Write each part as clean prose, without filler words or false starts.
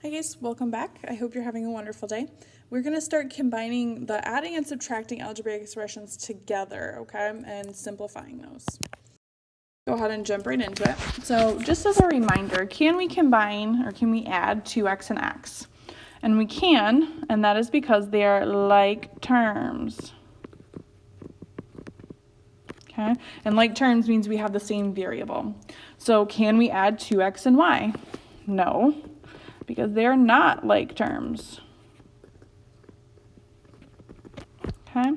Hi guys, welcome back. I hope you're having a wonderful day. We're going to start combining the adding and subtracting algebraic expressions together, okay, and simplifying those. Go ahead and jump right into it. So just as a reminder, can we combine or can we add 2x and x? And we can, and that is because they are like terms. Okay, and like terms means we have the same variable. So can we add 2x and y? No, because they're not like terms. Okay,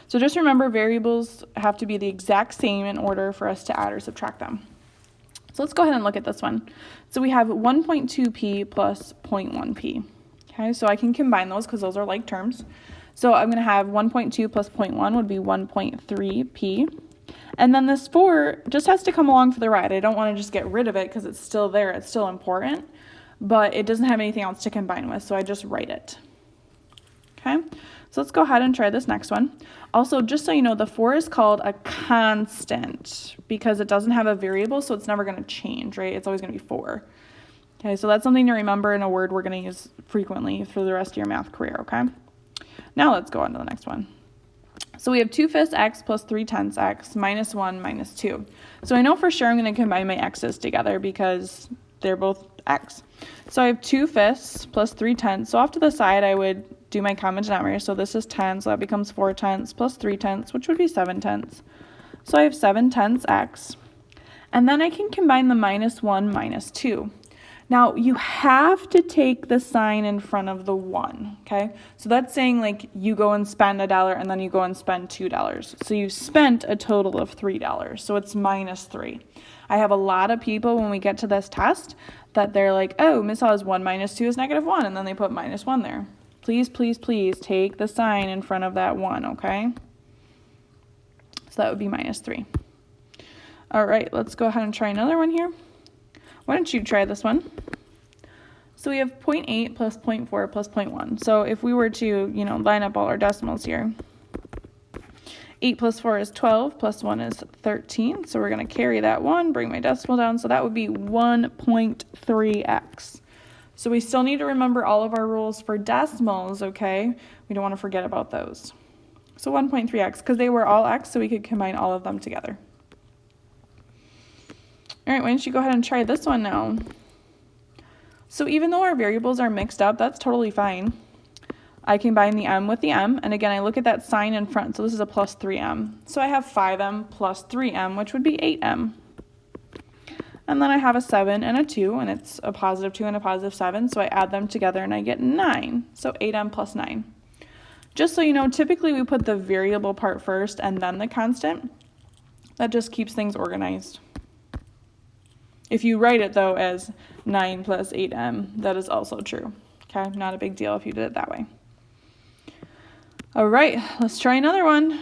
so just remember variables have to be the exact same in order for us to add or subtract them. So let's go ahead and look at this one. So we have 1.2p plus 0.1p. Okay, so I can combine those because those are like terms. So I'm going to have 1.2 plus 0.1 would be 1.3p. And then this 4 just has to come along for the ride. I don't want to just get rid of it because it's still there. It's still important, but it doesn't have anything else to combine with, so I just write it. Okay, so let's go ahead and try this next one. Also, just so you know, the 4 is called a constant because it doesn't have a variable, so it's never going to change, right? It's always going to be 4. Okay, so that's something to remember in a word we're going to use frequently for the rest of your math career, okay? Now let's go on to the next one. So we have 2/5 x plus 3/10 x minus 1 minus 2. So I know for sure I'm going to combine my x's together because they're both x. So I have 2/5 plus 3/10. So off to the side I would do my common denominator. So this is 10, so that becomes 4/10 plus 3/10, which would be 7/10. So I have 7/10 x. And then I can combine the minus 1 minus 2. Now, you have to take the sign in front of the 1, okay? So that's saying, like, you go and spend $1 and then you go and spend $2. So you spent a total of $3, so it's minus 3. I have a lot of people when we get to this test that they're like, oh, Miss Hawes, 1 minus 2 is negative 1, and then they put minus 1 there. Please, please, please take the sign in front of that 1, okay? So that would be minus 3. All right, let's go ahead and try another one here. Why don't you try this one? So we have 0.8 plus 0.4 plus 0.1. So if we were to, line up all our decimals here, 8 plus 4 is 12, plus 1 is 13. So we're going to carry that 1, bring my decimal down. So that would be 1.3x. So we still need to remember all of our rules for decimals, okay? We don't want to forget about those. So 1.3x, because they were all x, so we could combine all of them together. All right, why don't you go ahead and try this one now? So even though our variables are mixed up, that's totally fine. I combine the m with the m, and again, I look at that sign in front, so this is a plus 3m. So I have 5m plus 3m, which would be 8m. And then I have a 7 and a 2, and it's a positive 2 and a positive 7, so I add them together and I get 9. So 8m plus 9. Just so you know, typically we put the variable part first and then the constant. That just keeps things organized. If you write it, though, as 9 plus 8m, that is also true. Okay, not a big deal if you did it that way. All right, let's try another one.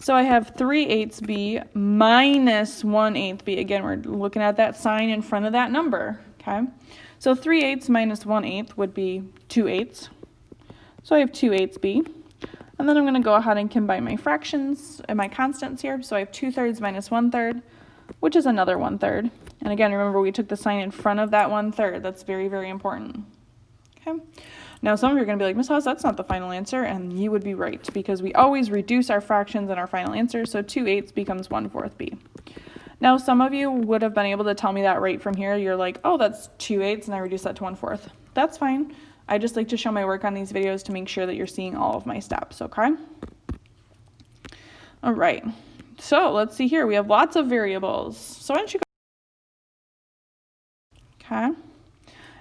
So I have 3/8b minus 1/8b. Again, we're looking at that sign in front of that number. Okay, so 3/8 minus 1/8 would be 2/8. So I have 2/8b. And then I'm going to go ahead and combine my fractions and my constants here. So I have 2/3 minus 1/3. Which is another 1/3. And again, remember we took the sign in front of that 1/3. That's very, very important. Okay. Now some of you are going to be like, Miss Hawes, that's not the final answer, and you would be right because we always reduce our fractions in our final answer. So 2/8 becomes 1/4b. Now some of you would have been able to tell me that right from here. You're like, oh, that's 2/8, and I reduce that to 1/4. That's fine. I just like to show my work on these videos to make sure that you're seeing all of my steps. Okay. All right. So let's see here. We have lots of variables. So why don't you go? Okay.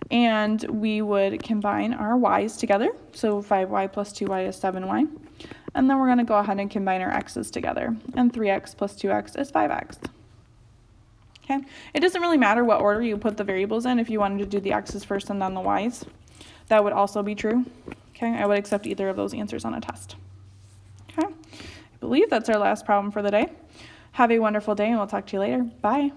And we would combine our y's together. So 5y plus 2y is 7y. And then we're going to go ahead and combine our x's together. And 3x plus 2x is 5x. Okay. It doesn't really matter what order you put the variables in. If you wanted to do the x's first and then the y's, that would also be true. Okay. I would accept either of those answers on a test. Okay. I believe that's our last problem for the day. Have a wonderful day, and we'll talk to you later. Bye.